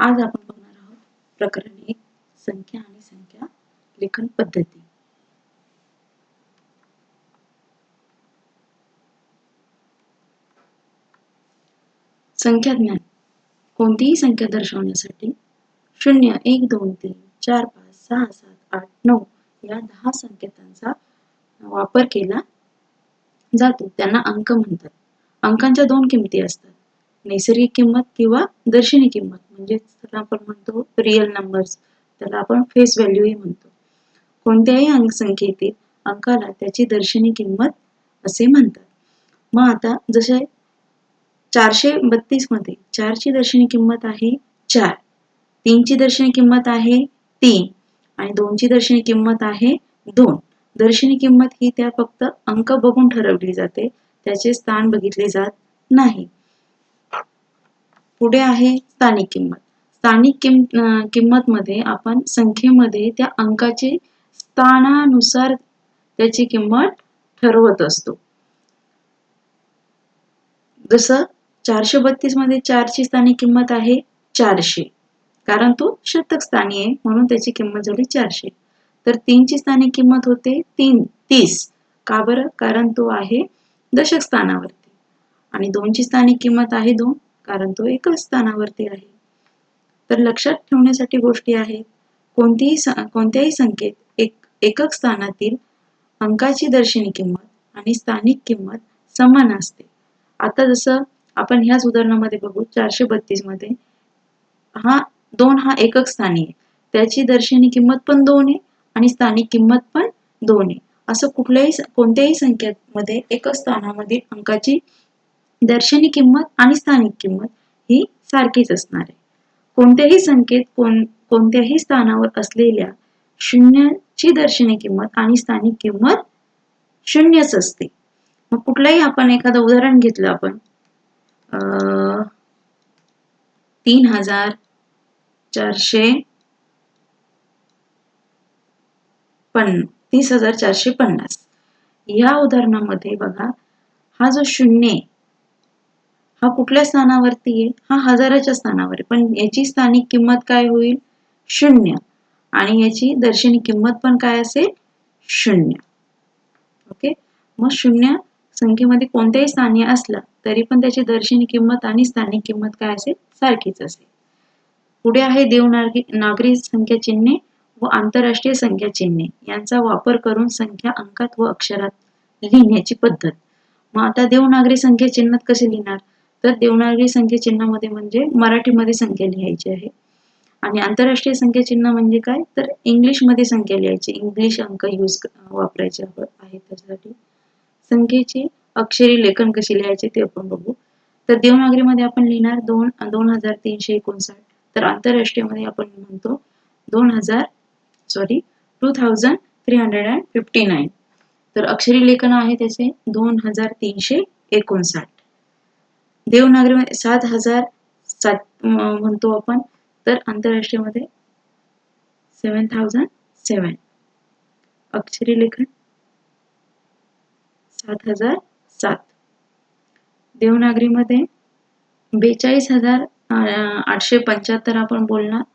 आज आपण बघणार आहोत प्रकरण 1 संख्या आणि संख्या लेखन पद्धती. संख्या ज्ञान. कोणतीही संख्या दर्शवण्यासाठी 0, 1, 2, 3, 4, 5, 6, 7, 8, 9 या 10 संकेतांचा वापर केला जातो. त्यांना अंक म्हणतात. अंकांच्या दोन किमती असतात. नैसर्गिक किंमत किंवा दर्शनी किंमत, म्हणजे त्याला आपण म्हणतो रिअल नंबर्स, त्याला आपण फेस व्हॅल्यूही म्हणतो. कोणत्याही संख्येतील अंकाला त्याची दर्शनी किंमत असे म्हणतात. मग आता जसे 432 मध्ये 4 ची दर्शनी किंमत आहे 4, 3 ची दर्शनी किंमत आहे 3 आणि 2 ची दर्शनी किंमत आहे 2. दर्शनी किंमत ही त्या फक्त अंक बघून ठरवली जाते, त्याचे स्थान बघितले जात नाही. पुढे आहे स्थानिक किंमत. स्थानिक किंमत मध्ये आपण संख्येमध्ये त्या अंकाचे स्थानानुसार त्याची किंमत ठरवत असतो. जसं 432 मध्ये 4 ची स्थानिक किंमत आहे 400, कारण तो शतक स्थानी आहे म्हणून त्याची किंमत झाली 400. तर 3 ची स्थानिक किंमत होते 30. का बरं? कारण तो आहे दशक स्थानावरती. आणि 2 ची स्थानिक किंमत आहे 2, कारण तो एकक स्थानावरती आहे. तर लक्षात ठेवण्यासाठी गोष्टी आहेत. कोणत्याही संख्येत एकक स्थानातील अंकाची दर्शनी किंमत आणि स्थानिक किंमत समान असते. आता जसं आपण ह्याच उदाहरणामध्ये बघू, 432 मध्ये 2 हा एकक स्थानी आहे, त्याची दर्शनी किंमत पण 2 आहे आणि स्थानिक किंमत पण 2 आहे. असं कोणत्याही संख्येमध्ये एकक स्थानामधील अंकाची दर्शनी किंमत आणि स्थानिक किंमत ही सारखीच असणार आहे. कोणत्याही संख्येत कोणत्याही स्थानावर असलेल्या शून्याची दर्शनी किंमत आणि स्थानिक किंमत शून्यच असते. मग कुठलाही आपण एखादं उदाहरण घेतलं, आपण 30,450 या उदाहरणामध्ये बघा, हा जो शून्य आहे हा कुठल्या स्थानावरती आहे? हा हजाराच्या स्थानावर आहे, पण याची स्थानिक किंमत काय होईल? 0. आणि याची दर्शनी किंमत पण काय असेल? 0. ओके. मग 0 संख्येमध्ये कोणत्याही स्थानी असला तरी पण त्याची दर्शनी किंमत आणि स्थानिक किंमत काय असेल? सारखीच असेल. पुढे आहे देवनागरी संख्या चिन्हे व आंतरराष्ट्रीय संख्या चिन्हे यांचा वापर करून संख्या अंकात व अक्षरात लिहिण्याची पद्धत. मग आता देवनागरी संख्या चिन्हात कसे लिहिणार? तर देवनागरी संख्या चिन्हामध्ये म्हणजे मराठीमध्ये संख्या लिहायची आहे. आणि आंतरराष्ट्रीय संख्या चिन्ह म्हणजे काय? तर इंग्लिशमध्ये संख्या लिहायची, इंग्लिश अंक वापरायचे आहे. त्यासाठी संख्येचे अक्षरी लेखन कसे लिहायचे ते आपण बघू. तर देवनागरीमध्ये आपण लिहिणार 2359. तर आंतरराष्ट्रीयमध्ये आपण म्हणतो 2359. तर अक्षरी लेखन आहे त्याचे 2359. देवनागरीमध्ये 7007 म्हणतो आपण, तर आंतरराष्ट्रीयमध्ये 7007. अक्षरी लेखन 7007. देवनागरीमध्ये 42,875 आपण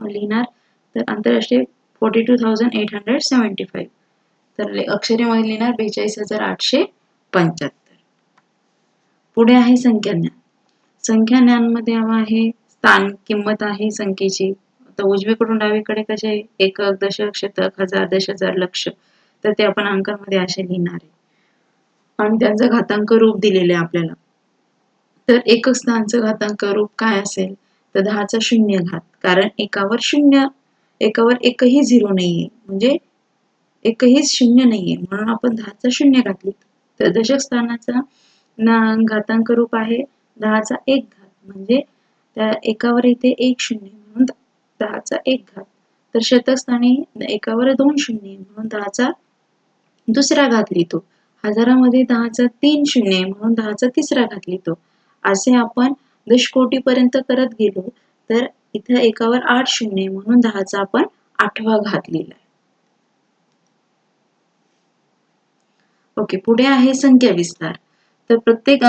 लिहिणार, तर आंतरराष्ट्रीय 42,875. तर अक्षरीमध्ये लिहिणार 42,875. पुढे आहे संख्याज्ञान. संख्याज्ञानमध्ये आहे स्थान किंमत आहे संख्येची. आता उजवीकडून डावीकडे कसे आहे? एकक, दशक, शतक, हजार, 10,000, लक्ष. तर ते आपण अंकामध्ये असे लिहिणार आहे आणि त्यांचं घातांक रूप दिलेले आहे आपल्याला. तर एकक स्थानचं घातांक रूप काय असेल? तर 10चा शून्य घात, कारण एकावर एकही झिरो नाहीये, म्हणजे एकही शून्य नाहीये म्हणून आपण 10चा शून्य घातली. तर दशक स्थानाचा घातांक रूप आहे 10चा 1 घात, म्हणजे त्या एकावर इथे 1 शून्य म्हणून 10चा 1 घात. तर शतक स्थानी एकावर 2 शून्य म्हणून 10चा दुसरा घात लिहितो. हजारामध्ये 10चा 3 शून्य म्हणून 10चा तिसरा घात लिहितो. असे आपण दशकोटीपर्यंत करत गेलो तर इथे एकावर 8 शून्य म्हणून 10चा आपण 8वा घात लिहिलाय. ओके. पुढे आहे संख्या विस्तार. तर प्रत्येक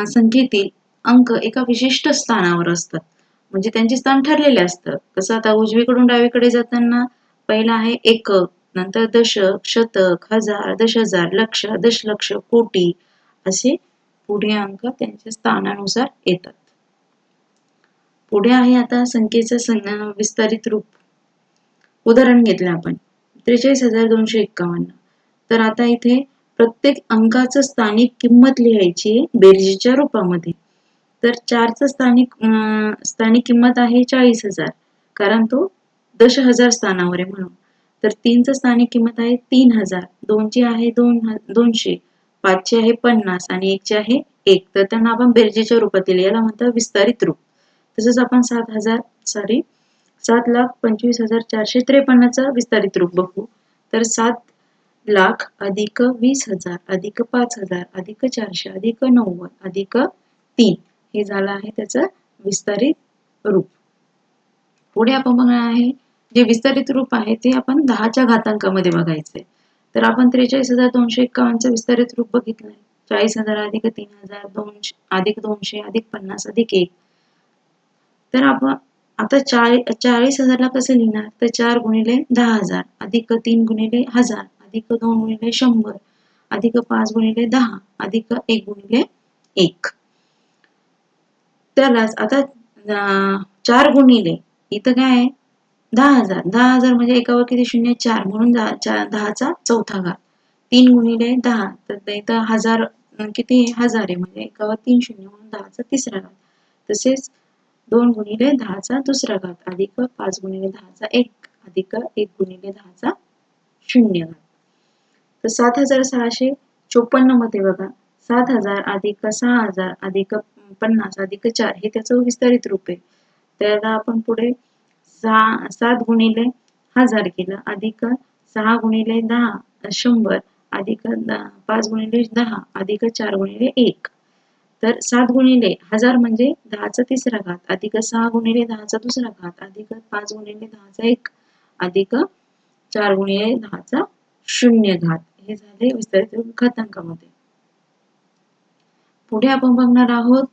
संख्येतील अंक एका विशिष्ट स्थानावर असतात. म्हणजे त्यांचे स्थान ठरलेले असतं. कसं आता उजवीकडून डावीकडे जाताना पहिला आहे एकक, नंतर दशक, शतक, हजार, 10,000, लक्ष, दशलक्ष, कोटी असे पुढे अंक त्यांच्या स्थानानुसार येतात. पुढे आहे आता संख्येचं विस्तारित रूप. उदाहरण घेतलं आपण 43,251. तर आता इथे प्रत्येक अंकाचं स्थानिक किंमत लिहायची बेरजेच्या रूपामध्ये. तर 4चं स्थानिक किंमत आहे 40,000 कारण तो दशहजार स्थानावर आहे म्हणून. तर 3चं स्थानिक किंमत आहे 3,000, 2ची आहे 200, 5ची आहे 50 आणि 1ची आहे 1. तर त्यांना आपण बेरजेच्या रूपात लिहिलं, याला म्हणतात विस्तारित रूप. तसंच आपण 7,25,453चं विस्तारित रूप बघू. तर 7,00,000 अधिक 20,000 अधिक 5,000 अधिक 400 अधिक 90 अधिक 3 हे झालं आहे त्याचं विस्तारित रूप. पुढे आपण बघणार आहे जे विस्तारित रूप आहे ते आपण 10च्या घातांकामध्ये बघायचे. तर आपण 43,251चं विस्तारित रूप बघितलंय. 40,000 अधिक 3,000 अधिक 200 अधिक 50 अधिक 1. तर आपण आता 40,000ला कसं लिहिणार? तर 4 गुणिले 10,000 अधिक 3 गुणिले 1000 अधिक 2 गुणिले 100 अधिक 5 गुणिले 10 अधिक 1 गुणिले 1. त्यालाच आता 4 गुणिले इथं काय आहे 10,000. 10,000 म्हणजे एकावर किती शून्य 4 म्हणून 10चा चौथा घात. 3 गुणिले 10 तर इथं 1000 किती 1000 आहे म्हणजे एकावर 3 शून्य म्हणून 10चा तिसरा घात. तसेच 2 गुणिले 10चा दुसरा घात अधिक 5 गुणिले 10चा 1 अधिक 1 गुणिले 10चा शून्य घात. तर 7,654 मध्ये बघा 7,000 अधिक 6,000 अधिक 50 अधिक 4 हे त्याचं विस्तारित रूप आहे. त्याला आपण पुढे 7 गुणिले 1000 केलं अधिक 6 गुणिले 10 100 अधिक 5 गुणिले 10 अधिक 4 गुणिले 1. तर 7 गुणिले 1000 म्हणजे 10चा तिसरा घात अधिक 6 गुणिले 10चा दुसरा घात अधिक 5 गुणिले 10चा 1 अधिक 4 गुणिले 10चा शून्य घात हे झाले विस्तारित घातांकामध्ये. पुढे आपण बघणार आहोत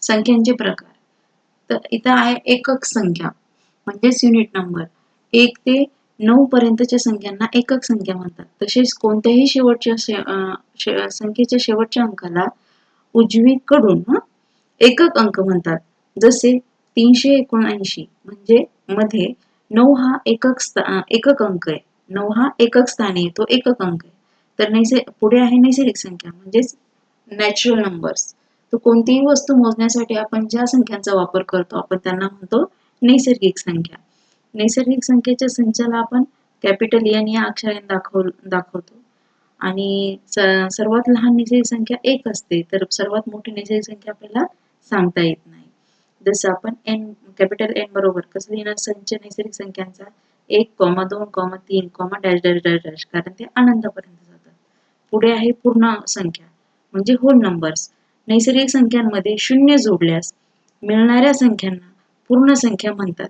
संख्यांचे प्रकार. तर इथं आहे एकक संख्या म्हणजेच युनिट नंबर. 1 ते 9 पर्यंतच्या संख्यांना एकक संख्या म्हणतात. तसेच कोणत्याही संख्येच्या शेवटच्या अंकाला उजवीकडून एकक अंक म्हणतात. जसे 379 म्हणजे मध्ये 9 हा एकक अंक आहे. 9 हा एकक स्थानी आहे, तो एकक अंक आहे. तर पुढे आहे नैसर्गिक संख्या म्हणजेच नॅचरल नंबर्स. तर कोणतीही वस्तू मोजण्यासाठी आपण ज्या संख्यांचा वापर करतो आपण त्यांना म्हणतो नैसर्गिक संख्या. नैसर्गिक संख्येच्या संचाला आपण कॅपिटल एन या अक्षराने दाखवतो आणि सर्वात लहान नैसर्गिक संख्या 1 असते तर सर्वात मोठी नैसर्गिक संख्या आपल्याला सांगता येत नाही. जसं आपण एन कॅपिटल एन बरोबर कसं लिहिणार संच नैसर्गिक संख्यांचा 1, 2, 3, डॅश डॅश डॅश डॅश कारण ते अनंतापर्यंत जातात. पुढे आहे पूर्ण संख्या म्हणजे होल नंबर्स. नैसर्गिक संख्यांमध्ये शून्य जोडल्यास मिळणाऱ्या संख्यांना पूर्ण संख्या म्हणतात.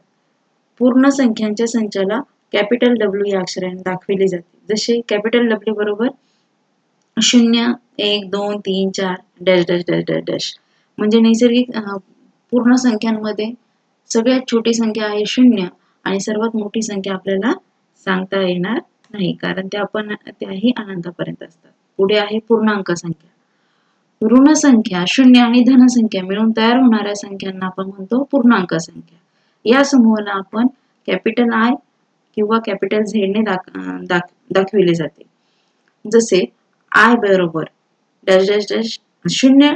पूर्ण संख्यांच्या संचाला कॅपिटल डब्ल्यू या अक्षराने दाखविले जाते. जसे कॅपिटल डब्ल्यू बरोबर 0, 1, 2, 3, 4 dash dash dash dash dash. म्हणजे नैसर्गिक पूर्ण संख्यांमध्ये सगळ्यात छोटी संख्या आहे 0 आणि सर्वात मोठी संख्या आपल्याला सांगता येणार नाही कारण त्याही अनंतापर्यंत असतात. पुढे आहे पूर्णांक संख्या. ऋण संख्या, शून्य आणि धन संख्या मिळून तयार होणाऱ्या संख्यांना आपण म्हणतो पूर्णांक संख्या. या समूहाला आपण कॅपिटल आय किंवा कॅपिटल झेड ने दाखविले जाते. जसे आय बरोबर डॅश डॅश डॅश 0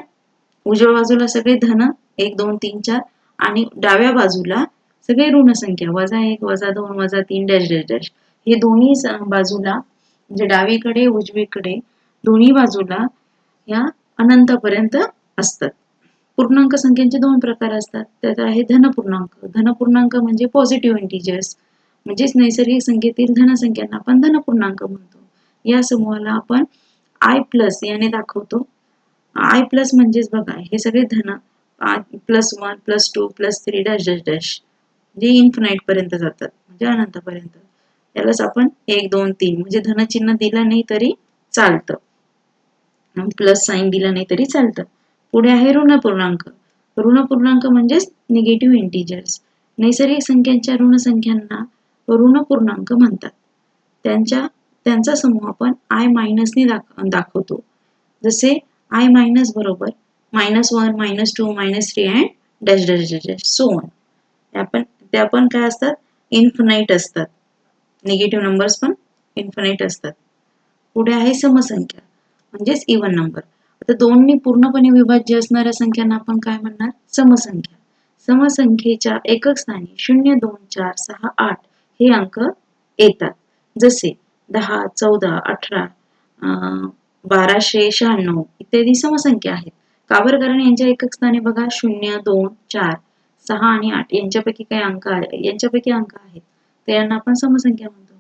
उजव्या बाजूला सगळे धन 1, 2, 3, 4 आणि डाव्या बाजूला सगळे ऋण संख्या -1, -2, -3 डॅश डॅश डॅश. हे दोन्ही बाजूला म्हणजे डावीकडे उजवीकडे दोन्ही बाजूला या अनंतापर्यंत असतात. पूर्णांक संख्यांचे 2 प्रकार असतात. त्यात आहे धनपूर्णांक. धनपूर्णांक म्हणजे पॉझिटिव्ह इंटिजर्स म्हणजेच नैसर्गिक संख्येतील धनसंख्यांना आपण धनपूर्णांक म्हणतो. या समूहाला आपण आय प्लस याने दाखवतो. आय प्लस म्हणजेच बघा हे सगळे धन +1 +2 +3 डॅश डॅश डॅश जे इन्फिनाइट पर्यंत जातात म्हणजे अनंतापर्यंत. यालाच आपण 1, 2, 3 म्हणजे धनचिन्ह दिलं नाही तरी चालतं. प्लस साइन दिलं नाही तरी चालतं. पुढे आहे ऋण पूर्णांक. ऋण पूर्णांक म्हणजेच निगेटिव्ह इंटिजर्स. नैसर्गिक संख्यांच्या ऋण संख्यांना ऋण पूर्णांक म्हणतात. त्यांचा समूह आपण I मायनसने दाखवतो. जसे I मायनस बरोबर -1, -2, -3 and dash dash dash so on. त्या पण काय असतात, इन्फिनाइट असतात. निगेटिव्ह नंबर्स पण इन्फिनाइट असतात. पुढे आहे समसंख्या म्हणजेच इव्हन नंबर. आता दोन्ही पूर्णपणे विभाज्य असणाऱ्या संख्यांना आपण काय म्हणणार, समसंख्या. समसंख्येच्या एकक स्थानी 0, 2, 4, 6, 8 हे अंक येतात. जसे 10, 14, 18, 1296 इत्यादी समसंख्या आहेत. का बरं? कारण यांच्या एकक स्थानी बघा 0, 2, 4, 6 आणि 8 यांच्यापैकी अंक आहेत, तर यांना आपण समसंख्या म्हणतो.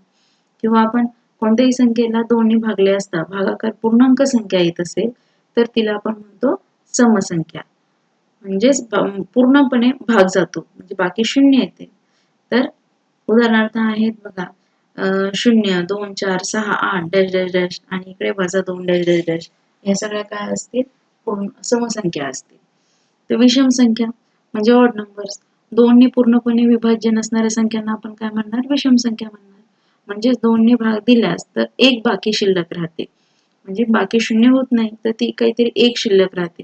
किंवा आपण कोणत्याही संख्येला 2 ने भागले असता भागाकार पूर्णांक संख्या येत असेल तर तिला आपण म्हणतो समसंख्या. म्हणजेच पूर्णपणे भाग जातो, म्हणजे बाकी 0 येते. तर उदाहरणार्थ आहेत बघा 0, 2, 4, 6, 8 डॅश डॅश डॅश आणि इकडे -2 डॅश डॅश डॅश. ह्या सगळ्या काय असतील, समसंख्या असतील. तर विषम संख्या म्हणजे ऑड नंबर्स. 2 ने पूर्णपणे विभाज्य नसणाऱ्या संख्यांना आपण काय म्हणणार, विषम संख्या म्हणणार. म्हणजे 2 ने भाग दिल्यास तर एक बाकी शिल्लक राहते, म्हणजे बाकी 0 होत नाही तर ती काहीतरी एक शिल्लक राहते.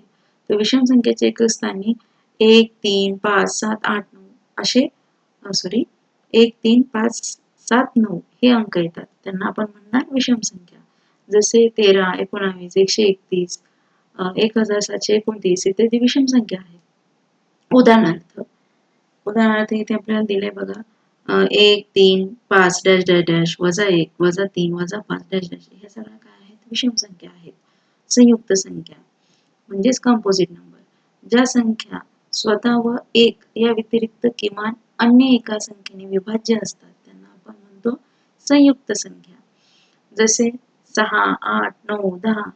तर विषम संख्येच्या एकक स्थानी 1, 3, 5, 7, 8, 9 असे 1, 3, 5, 7, 9 हे अंक येतात, त्यांना आपण म्हणणार विषम संख्या. जसे 13, 19, 131, 1729 इत्यादी विषम संख्या आहेत. उदाहरणार्थ इथे आपल्याला दिले बघा 1, 3, 5 dash dash dash -1, -3, -5 dash dash. ह्या सगळ्या काय आहेत, विषम संख्या आहेत. संयुक्त संख्या म्हणजेच कंपोजिट नंबर. ज्या संख्या स्वतः व 1 या व्यतिरिक्त किमान अन्य एका संख्येने विभाज्य असतात त्यांना आपण म्हणतो संयुक्त संख्या. जसे 6, 8, 9, 10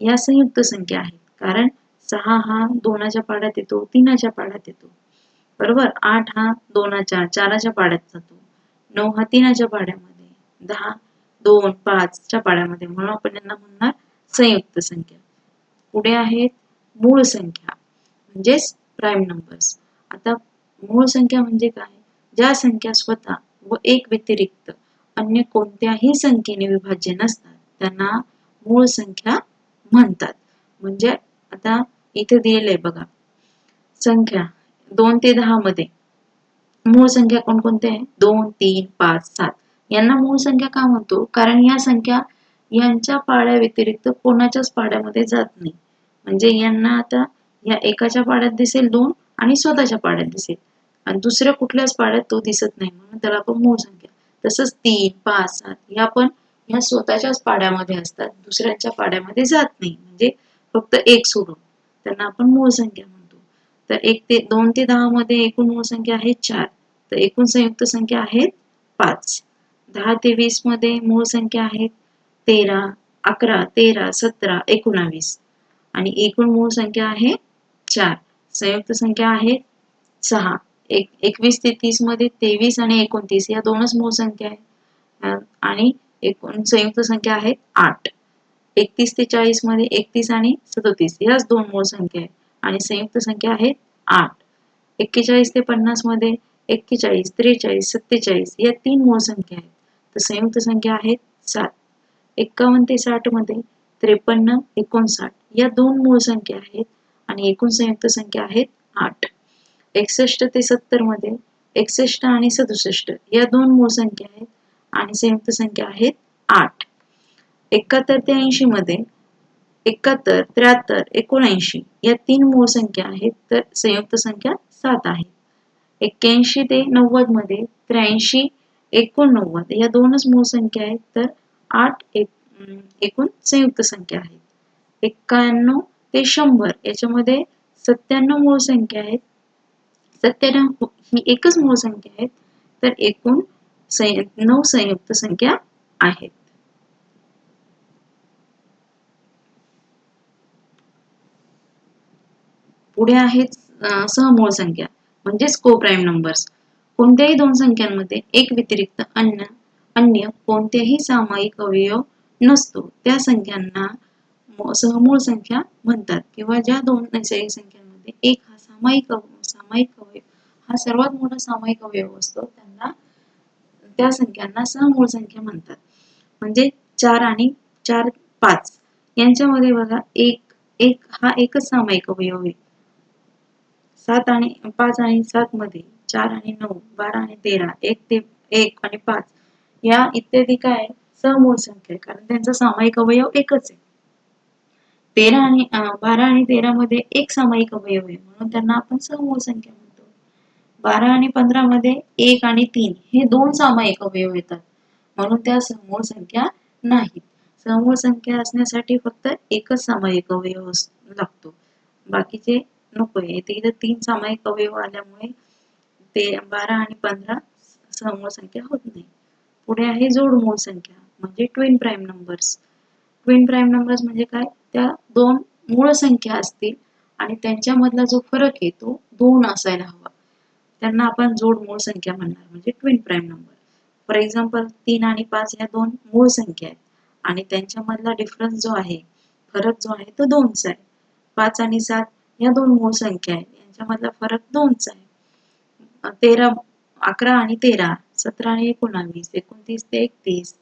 या संयुक्त संख्या आहेत, कारण 6 हा 2च्या पाड्यात येतो, 3च्या पाड्यात येतो, बरोबर. 8 हा 2च्या 4च्या पाड्यात जातो, 9 हा 3च्या पाड्यामध्ये, 10 2, 5च्या पाड्यामध्ये, म्हणून आपण यांना म्हणणार संयुक्त संख्या. पुढे आहेत मूळ संख्या म्हणजेच प्राईम नंबर्स. आता मूळ संख्या म्हणजे काय, ज्या संख्या स्वतः व 1 व्यतिरिक्त अन्य कोणत्याही संख्येने विभाज्य नसतात त्यांना मूळ संख्या म्हणतात. म्हणजे आता इथे दिलेलं बघा संख्या 2 ते 10 मध्ये मूळ संख्या कोणकोणत्या आहे, 2, 3, 5, 7 यांना मूळ संख्या का म्हणतो, कारण या संख्या यांच्या पाड्या व्यतिरिक्त कोणाच्याच पाड्यामध्ये जात नाही. म्हणजे यांना आता या एकाच्या पाड्यात दिसेल 2 आणि स्वतःच्या पाड्यात दिसेल आणि दुसऱ्या कुठल्याच पाड्यात तो दिसत नाही, म्हणून त्याला आपण मूळ संख्या. तसंच 3, 5, 7 या पण ह्या स्वतःच्याच पाड्यामध्ये असतात, दुसऱ्यांच्या पाड्यामध्ये जात नाही, म्हणजे फक्त एक सोडून, त्यांना आपण मूळ संख्या म्हणतो. तर 2 ते 10 मध्ये एकूण मूळ संख्या आहे 4, तर एकूण संयुक्त संख्या आहेत 5. 10 ते 20 मध्ये मूळ संख्या आहेत 13, 11, 13, 17, 19 आणि एकूण मूळ संख्या आहे 4. संयुक्त संख्या आहे 6. 21 ते 30 मध्ये 23 आणि 29 या दोनच मूळ संख्या आहेत आणि एकूण संयुक्त संख्या आहेत 8. 31 ते 40 मध्ये 31 आणि 37 याच दोन मूळ संख्या आहेत आणि संयुक्त संख्या आहेत 8. 41 ते 50 मध्ये 41, 43, 47 या 3 मूळ संख्या आहेत, तर संयुक्त संख्या आहेत 7. 51 ते 60 मध्ये 53, 59 या 2 मूळ संख्या आहेत आणि एकूण संयुक्त संख्या आहेत 8. 61 ते 70 मध्ये 61 आणि 67 या 2 मूळ संख्या आहेत आणि संयुक्त संख्या आहेत 8. 71 ते 80 मध्ये 71, 73, 79 या 3 मूळ संख्या आहेत, तर संयुक्त संख्या 7 आहे. 81 ते 90 मध्ये 83, 89 या दोनच मूळ संख्या आहेत, तर 8 एकूण संयुक्त संख्या आहेत. 91 ते 100 याच्यामध्ये 97 मूळ संख्या आहेत, 97 ही एकच मूळ संख्या आहे, तर एकूण 9 संयुक्त संख्या आहेत. पुढे आहेत सहमूळ संख्या म्हणजेच कोप्राईम नंबर्स. कोणत्याही दोन संख्यांमध्ये एक व्यतिरिक्त अन्य कोणत्याही सामायिक अवयव नसतो त्या संख्यांना सहमूळ संख्या म्हणतात. किंवा ज्या दोन नैसर्गिक संख्यांमध्ये एक हा सामायिक अवयव हा सर्वात मोठा सामायिक अवयव असतो, त्या संख्यांना समूळ संख्या म्हणतात. म्हणजे 4 आणि 4, 5 यांच्यामध्ये बघा एक हा एकच सामायिक अवयव आहे. 7 आणि 5 आणि 7 मध्ये 4 आणि 9, 12 आणि 13, 1 आणि 5 या इत्यादी काय समूळ संख्या, कारण त्यांचा सामायिक अवयव एकच आहे. 12 आणि 13 मध्ये एक सामायिक अवयव आहे, म्हणून त्यांना आपण समूळ संख्या म्हणतो. 12 आणि 15 मध्ये 1 आणि 3 हे दोन सामायिक अवयव येतात, म्हणून त्या समूळ संख्या नाहीत. समूळ संख्या असण्यासाठी फक्त एकच सामायिक अवयव लागतो, बाकीचे नको. इथे 3 सामायिक अवयव आल्यामुळे ते 12 आणि 15 समूळ संख्या होत नाही. पुढे आहे जोडमूळ संख्या म्हणजे twin prime numbers. Twin prime numbers म्हणजे काय, त्या दोन मूळ संख्या असतील आणि त्यांच्यामधला जो फरक आहे तो 2 असायला हवा, त्यांना आपण जोडमूळ संख्या म्हणणार, म्हणजे twin prime number. For example 3 आणि 5 या दोन मूळ संख्या आहेत आणि त्यांच्यामधला डिफरन्स जो आहे, फरक जो आहे तो 2चा आहे. 5 आणि 7 या दोन मूळ संख्या आहेत, यांच्यामधला फरक 2चा आहे. 11 आणि 13, 17 आणि 19, 29 ते 31,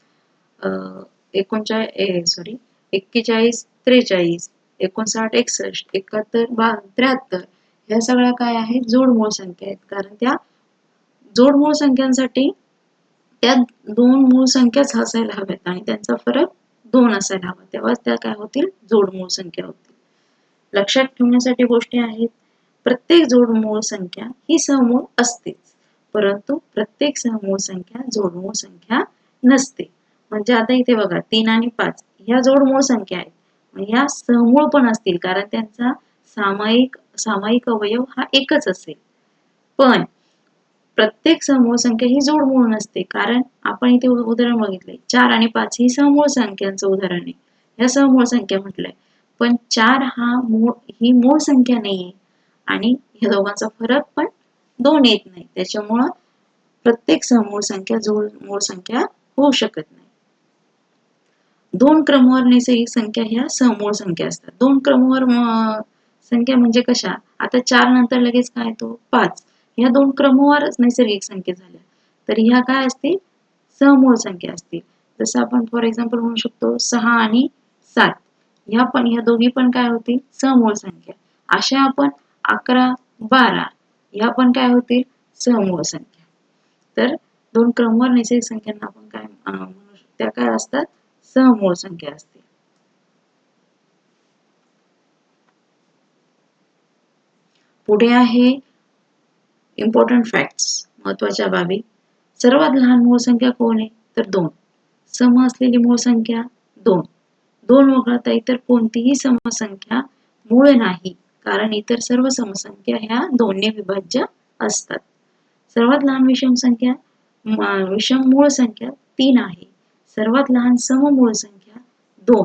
41, 43, 59, 61, 71, 73 ह्या सगळ्या काय आहेत, जोडमूळ संख्या आहेत. कारण त्या जोडमूळ संख्यांसाठी त्या दोन मूळ संख्याच असायला हव्यात आणि त्यांचा फरक 2 असायला हवा, तेव्हाच त्या काय होतील, जोडमूळ संख्या होतील. लक्षात ठेवण्यासाठी गोष्टी आहेत. प्रत्येक जोडमूळ संख्या ही समूळ असतेच, परंतु प्रत्येक समूळ संख्या जोडमूळ संख्या नसते. म्हणजे आता इथे बघा 3 आणि 5 ह्या जोडमूळ संख्या आहेत, ह्या समूळ पण असतील कारण त्यांचा सामायिक अवयव हा एकच असेल. पण प्रत्येक समूळ संख्या ही जोडमूळ नसते, कारण आपण इथे उदाहरण बघितले 4 आणि 5 ही समूळ संख्यांचं उदाहरण आहे, ह्या समूळ संख्या म्हटलंय. पण 4 ही मूळ संख्या नाहीये आणि ह्या दोघांचा फरक पण 2 येत नाही, त्याच्यामुळं प्रत्येक समूळ संख्या जोडमूळ संख्या होऊ शकत नाही. 2 क्रमवार नैसर्गिक संख्या ह्या समूळ संख्या असतात. 2 क्रमवार संख्या म्हणजे कशा, आता 4 नंतर लगेच काय येतो, 5, ह्या 2 क्रमवार नैसर्गिक संख्या झाल्या, तर ह्या काय असतील, समूळ संख्या असतील. जसं आपण फॉर एक्झाम्पल म्हणू शकतो 6 आणि 7 ह्या दोघी पण काय होतील, समूळ संख्या. अशा आपण 11, 12 ह्या पण काय होतील, समूळ संख्या. तर 2 क्रमवार नैसर्गिक संख्यांना आपण काय म्हणू शकतो, त्या काय असतात, समूळ संख्या असते. पुढे आहे इम्पॉर्टंट फॅक्ट्स, महत्वाच्या बाबी. सर्वात लहान मूळ संख्या कोण आहे, तर 2. सम असलेली मूळ संख्या 2. 2 वगळता इतर कोणतीही समसंख्या मूळ नाही, कारण इतर सर्व समसंख्या ह्या 2 ने विभाज्य असतात. सर्वात लहान विषम मूळ संख्या 3 आहे. सर्वात लहान सममूळ संख्या 2.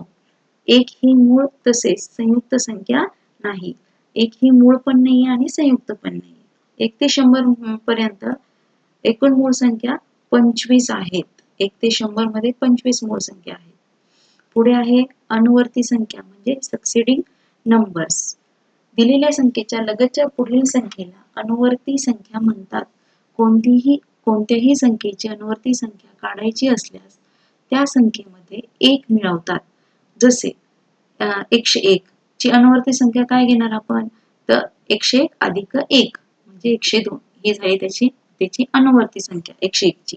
एक ही मूळ तसेच संयुक्त संख्या नाही. एक ही मूळ पण नाही आणि संयुक्त पण नाही. 1 ते 100 पर्यंत एकूण मूळ संख्या 25 आहेत. 1 ते 100 मध्ये 25 मूळ संख्या आहेत. पुढे आहे अनुवर्ती संख्या म्हणजे सक्सिडिंग नंबर्स. दिलेल्या संख्येच्या लगतच्या पुढील संख्येला अनुवर्ती संख्या म्हणतात. कोणत्याही संख्येची अनुवर्ती संख्या काढायची असल्यास त्या संख्येमध्ये 1 मिळवतात. जसे 101 ची अनुवर्ती संख्या काय घेणार आपण, तर 101 अधिक 1 म्हणजे 102 ही झाली त्याची अनुवर्ती संख्या 101 ची,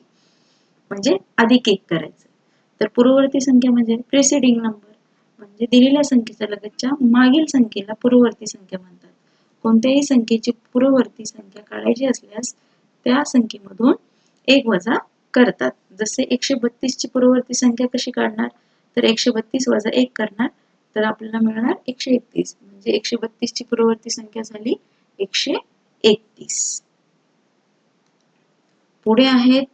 म्हणजे अधिक 1 करायचं. तर पूर्ववर्ती संख्या म्हणजे प्रेसिडिंग नंबर, म्हणजे दिलेल्या संख्येच्या लगतच्या मागील संख्येला पूर्ववर्ती संख्या म्हणतात. कोणत्याही संख्येची पूर्ववर्ती संख्या काढायची असल्यास त्या संख्येमधून 1 वजा करतात. जसे 132 ची पूर्ववर्ती संख्या कशी काढणार, तर 132 वजा 1 करणार, तर आपल्याला मिळणार 131, म्हणजे 132 ची पूर्ववर्ती संख्या झाली 131. पुढे आहेत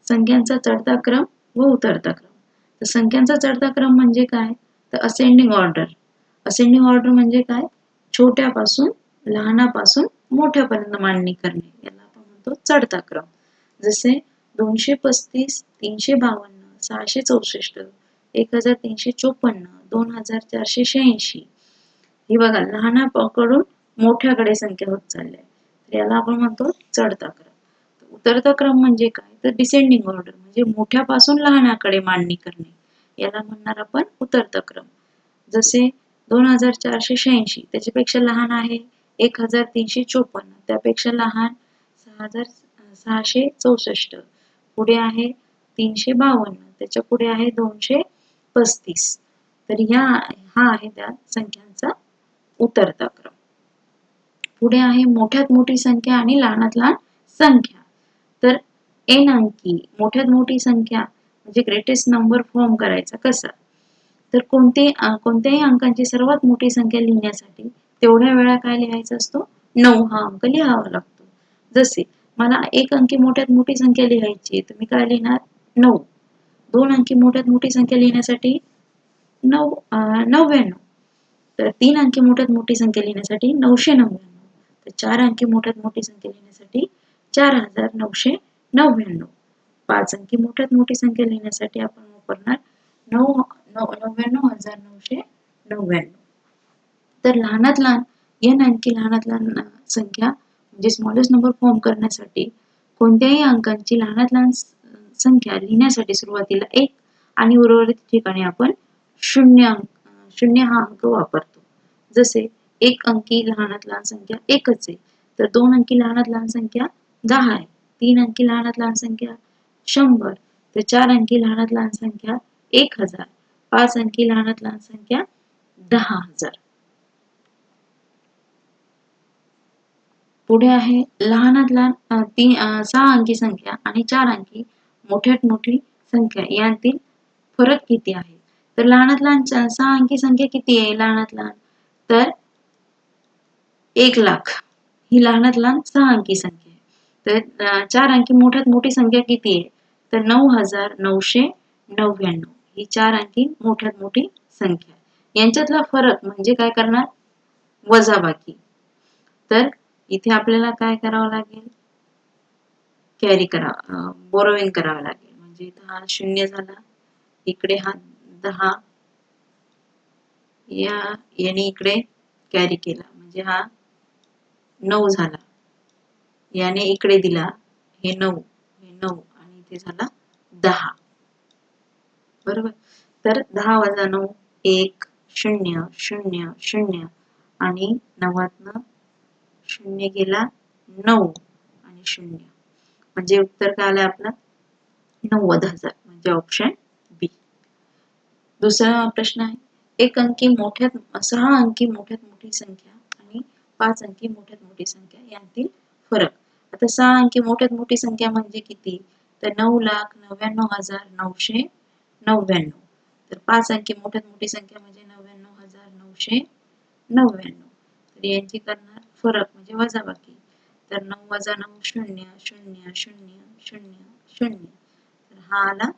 संख्यांचा चढता क्रम व उतरता क्रम. तर संख्यांचा चढता क्रम म्हणजे काय, तर असेंडिंग ऑर्डर. असेंडिंग ऑर्डर म्हणजे काय, छोट्यापासून लहानापासून मोठ्यापर्यंत मांडणी करणे, याला आपण म्हणतो चढता क्रम. जसे 235, 352, 664, 1354, 2486 ही बघा लहानाकडून मोठ्याकडे संख्या होत चालल्या. तर याला आपण म्हणतो चढता क्रम. उतरता क्रम म्हणजे काय, तर डिसेंडिंग ऑर्डर म्हणजे मोठ्यापासून लहानाकडे मांडणी करणे, याला म्हणणार आपण उतरता क्रम. जसे 2486 त्याच्यापेक्षा लहान आहे 1354, त्यापेक्षा लहान 6664, पुढे आहे 352, त्याच्या पुढे आहे 235. तर हा आहे त्या संख्यांचा उतरता क्रम. पुढे आहे मोठ्यात मोठी संख्या आणि लहानात लहान संख्या. तर एन अंकी मोठ्यात मोठी संख्या म्हणजे ग्रेटेस्ट नंबर फॉर्म करायचा कसा, तर कोणत्याही अंकांची सर्वात मोठी संख्या लिहिण्यासाठी तेवढ्या वेळा काय लिहायचा असतो, 9 हा अंक लिहावा लागतो. जसे मला एक अंकी मोठ्यात मोठी संख्या लिहायची, तर मी काय लिहिणार 9. 2 अंकी मोठ्यात मोठी संख्या लिहिण्यासाठी 99. तर 3 अंकी मोठ्यात मोठी संख्या लिहिण्यासाठी 999. तर 4 अंकी मोठ्यात मोठी संख्या लिहिण्यासाठी 4999. 5 अंकी मोठ्यात मोठी संख्या लिहिण्यासाठी आपण वापरणार 99999. तर लहानात लहान n अंकी लहानात लहान संख्या म्हणजे स्मॉलेस्ट नंबर फॉर्म करण्यासाठी कोणत्याही अंकांची लहानात लहान संख्या लिहिण्यासाठी सुरुवातीला 1 आणि उर्वरित ठिकाणी आपण 0 हा अंक वापरतो. जसे एक अंकी लहानात लहान संख्या एकच आहे, तर 2 अंकी लहानात लहान संख्या 10 आहे, 3 अंकी लहानात लहान संख्या 100, तर 4 अंकी लहानात लहान संख्या 1000, 5 अंकी लहानात लहान संख्या 10,000. पुढे आहे लहानात लहान 6 अंकी संख्या आणि 4 अंकी मोठ्यात मोठी संख्या यांतील फरक किती आहे. तर लहानात लहान 6 अंकी संख्या किती आहे लहानात लहान, तर 1,00,000 ही लहानात लहान 6 अंकी संख्या आहे. तर 4 अंकी मोठ्यात मोठी संख्या किती आहे, तर 9,999 ही 4 अंकी मोठ्यात मोठी संख्या. यांच्यातला फरक म्हणजे काय करणार, वजाबाकी. तर इथे आपल्याला काय करावं लागेल, कॅरी बोरोविंग करावं लागेल. म्हणजे इथं हा 0 झाला, इकडे हा 10 याने इकडे कॅरी केला म्हणजे हा 9 झाला, याने इकडे दिला हे 9 आणि इथे झाला 10. बरोबर. तर 10 वजा 9 1 0 0 0 आणि 9 0 गेला 9 आणि 0 म्हणजे उत्तर काय आलं आपलं 90,000 म्हणजे ऑप्शन बी. दुसरा प्रश्न आहे, 6 अंकी मोठ्यात मोठी संख्या आणि 5 अंकी मोठ्यात मोठी संख्या यांतील फरक. आता 6 अंकी मोठ्यात मोठी संख्या म्हणजे किती, तर 9,99,999. तर 5 अंकी मोठ्यात मोठी संख्या म्हणजे 99,999. तर यांची करणार फरक म्हणजे वजाबाकी. तर 9 वजा 9 0 0 0 0 0. तर हा आला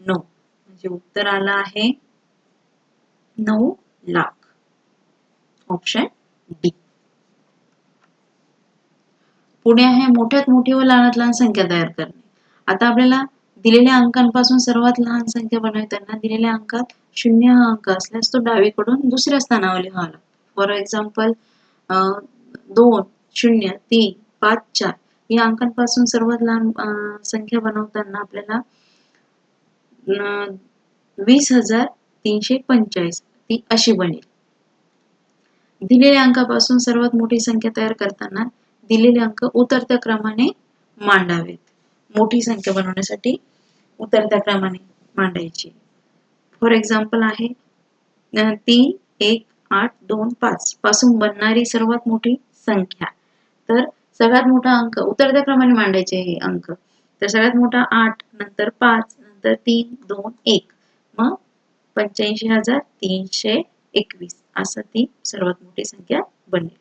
9 म्हणजे उत्तर आलं आहे 9,00,000. Option D. पुढे आहे मोठ्यात मोठी व लहानात लहान संख्या तयार करणे. आता आपल्याला दिलेल्या अंकांपासून सर्वात लहान संख्या बनवताना दिलेल्या अंकात 0 हा अंक असल्यास तो डावीकडून दुसऱ्या स्थानावर लिहावा लागतो. फॉर एक्झाम्पल 2 0 3 5 4 या अंकांपासून सर्वात लहान संख्या बनवताना आपल्याला 20,345 ती अशी बनेल. दिलेल्या अंकापासून सर्वात मोठी संख्या तयार करताना दिलेले अंक उतरत्या क्रमाने मांडावेत. मोठी संख्या बनवण्यासाठी उतरत्या क्रमाने मांडायची. फॉर एक्झाम्पल आहे 3 1 8 2 5 पासून बनणारी सर्वात मोठी संख्या. तर सगळ्यात मोठा अंक उतरत्या क्रमाने मांडायचे हे अंक. तर सगळ्यात मोठा 8 नंतर 5 नंतर 3 2 1 मग 85,321 असं ती सर्वात मोठी संख्या बनेल.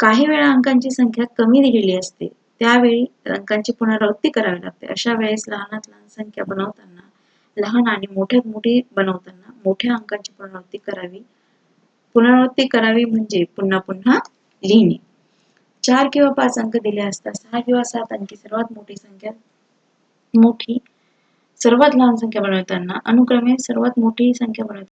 काही वेळा अंकांची संख्या कमी दिलेली असते, त्यावेळी अंकांची पुनरावृत्ती करावी लागते. अशा वेळेस लहानात लहान संख्या बनवताना लहान आणि मोठ्यात मोठी बनवताना मोठ्या अंकांची पुनरावृत्ती करावी म्हणजे पुन्हा पुन्हा लिहिणे. 4 किंवा 5 अंक दिले असता 6 किंवा 7 अंकी सर्वात मोठी सर्वात लहान संख्या बनवताना अनुक्रमे सर्वात मोठी संख्या बनवताना